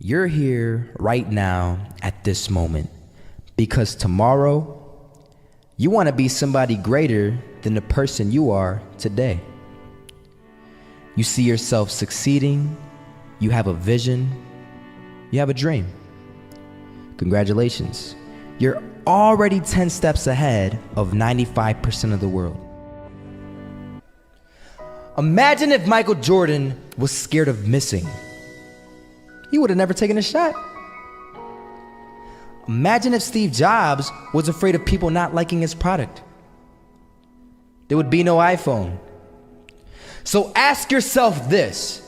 You're here right now at this moment because tomorrow you want to be somebody greater than the person you are today. You see yourself succeeding, you have a vision, you have a dream. Congratulations. You're already 10 steps ahead of 95% of the world. Imagine if Michael Jordan was scared of missing. He would have never taken a shot. Imagine if Steve Jobs was afraid of people not liking his product. There would be no iPhone. So ask yourself this: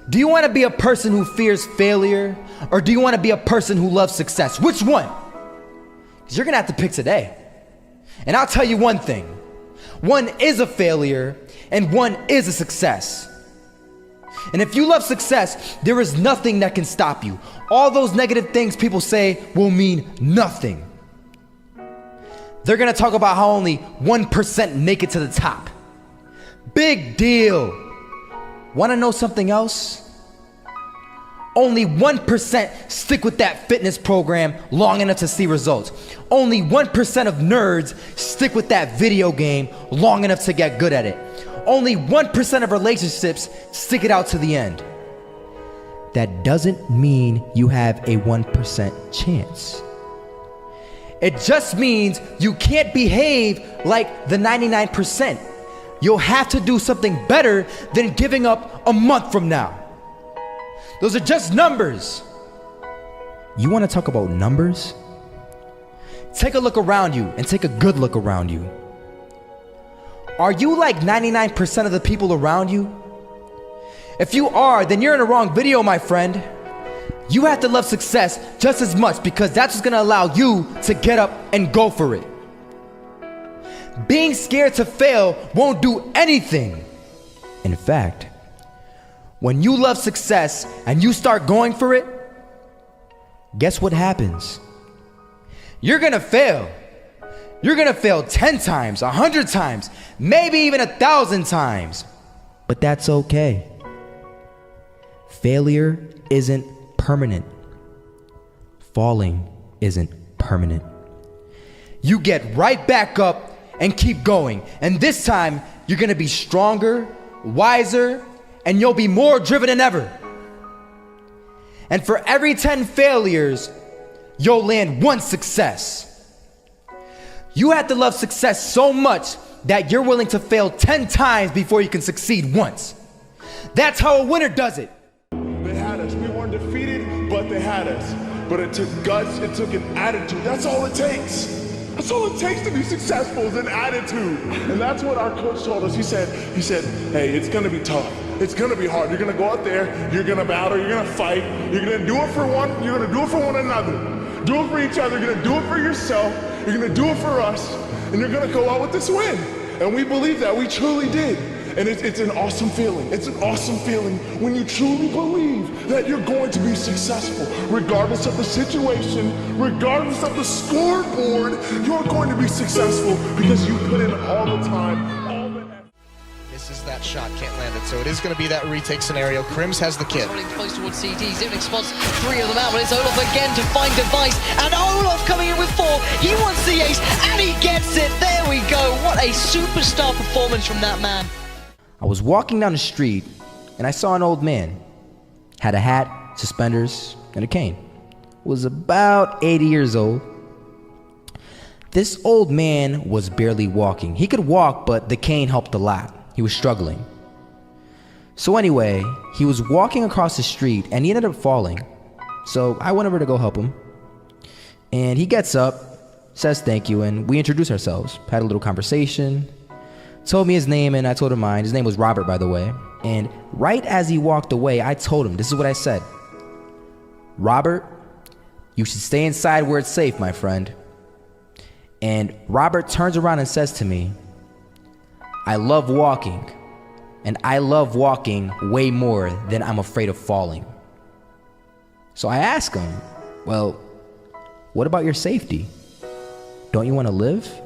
do you want to be a person who fears failure, or do you want to be a person who loves success? Which one? Because you're going to have to pick today. And I'll tell you one thing: one is a failure and one is a success. And if you love success, there is nothing that can stop you. All those negative things people say will mean nothing. They're gonna talk about how only 1% make it to the top. Big deal. Wanna know something else? Only 1% stick with that fitness program long enough to see results. Only 1% of nerds stick with that video game long enough to get good at it. Only 1% of relationships stick it out to the end. That doesn't mean you have a 1% chance. It just means you can't behave like the 99%. You'll have to do something better than giving up a month from now. Those are just numbers. You want to talk about numbers? Take a look around you and take a good look around you. Are you like 99% of the people around you? If you are, then you're in the wrong video, my friend. You have to love success just as much, because that's what's gonna allow you to get up and go for it. Being scared to fail won't do anything. In fact, when you love success and you start going for it, guess what happens? You're gonna fail. You're gonna fail 10 times, 100 times, maybe even 1,000 times. But that's okay. Failure isn't permanent. Falling isn't permanent. You get right back up and keep going. And this time, you're gonna be stronger, wiser, and you'll be more driven than ever. And for every 10 failures, you'll land one success. You have to love success so much that you're willing to fail 10 times before you can succeed once. That's how a winner does it. They had us. We weren't defeated, but they had us. But it took guts, it took an attitude. That's all it takes. That's all it takes to be successful, is an attitude. And that's what our coach told us. He said, hey, it's gonna be tough. It's gonna be hard. You're gonna go out there, you're gonna battle, you're gonna fight, you're gonna do it for one, you're gonna do it for one another. Do it for each other, you're gonna do it for yourself, you're gonna do it for us, and you're gonna go out with this win. And we believe that, we truly did. And it's an awesome feeling. It's an awesome feeling when you truly believe that you're going to be successful. Regardless of the situation, regardless of the scoreboard, you're going to be successful because you put in all the time, all the effort. This is that shot, can't land it, so it is going to be that retake scenario. Krims has the kid. Running close towards CT, Zivnik spots 3 of them out, but it's Olaf again to find device, and Olaf coming in with 4. He wants the ace, and he gets it. There we go. What a superstar performance from that man. I was walking down the street and I saw an old man. Had a hat, suspenders, and a cane. Was about 80 years old. This old man was barely walking. He could walk, but the cane helped a lot. He was struggling. So anyway, he was walking across the street and he ended up falling. So I went over to go help him. And he gets up, says thank you, and we introduced ourselves. Had a little conversation. Told me his name and I told him mine. His name was Robert, by the way. And right as he walked away, I told him, this is what I said: Robert, you should stay inside where it's safe, my friend. And Robert turns around and says to me, I love walking, and I love walking way more than I'm afraid of falling. So I asked him, well, what about your safety? Don't you want to live?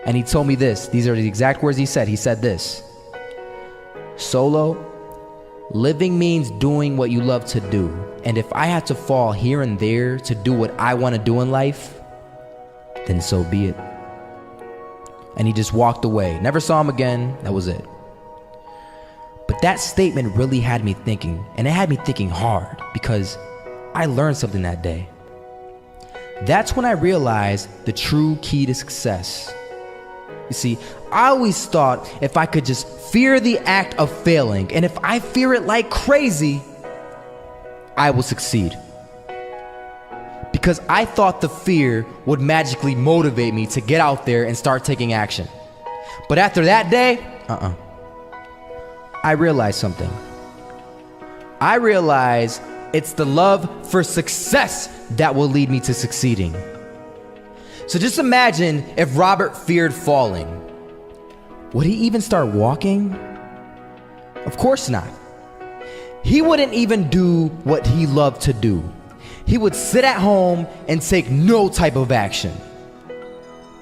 And he told me this. These are the exact words he said. He said this: Solo, Living means doing what you love to do. And if I had to fall here and there to do what I want to do in life, then so be it. And he just walked away. Never saw him again. That was it. But that statement really had me thinking, and it had me thinking hard, because I learned something that day. That's when I realized the true key to success. You see, I always thought if I could just fear the act of failing, and if I fear it like crazy, I will succeed. Because I thought the fear would magically motivate me to get out there and start taking action. But after that day, I realized something. I realized it's the love for success that will lead me to succeeding. So just imagine if Robert feared falling. Would he even start walking? Of course not. He wouldn't even do what he loved to do. He would sit at home and take no type of action.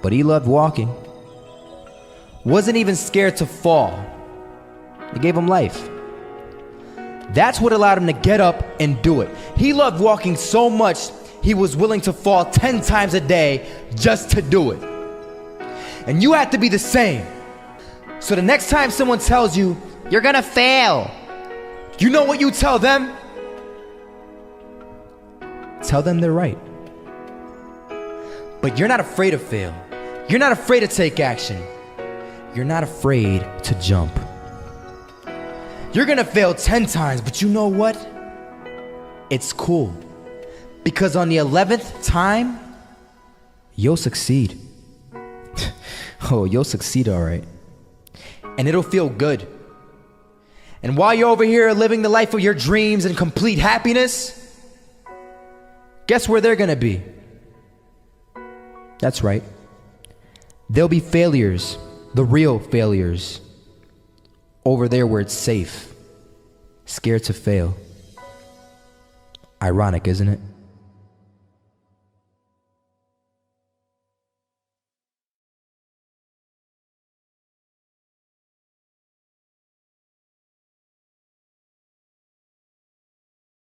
But he loved walking. Wasn't even scared to fall. It gave him life. That's what allowed him to get up and do it. He loved walking so much, he was willing to fall 10 times a day just to do it. And you have to be the same. So the next time someone tells you, you're gonna fail, you know what you tell them? Tell them they're right. But you're not afraid to fail. You're not afraid to take action. You're not afraid to jump. You're gonna fail 10 times, but you know what? It's cool. Because on the 11th time, you'll succeed. Oh, you'll succeed, all right. And it'll feel good. And while you're over here living the life of your dreams and complete happiness, guess where they're gonna be? That's right. They'll be failures, the real failures. Over there where it's safe, scared to fail. Ironic, isn't it?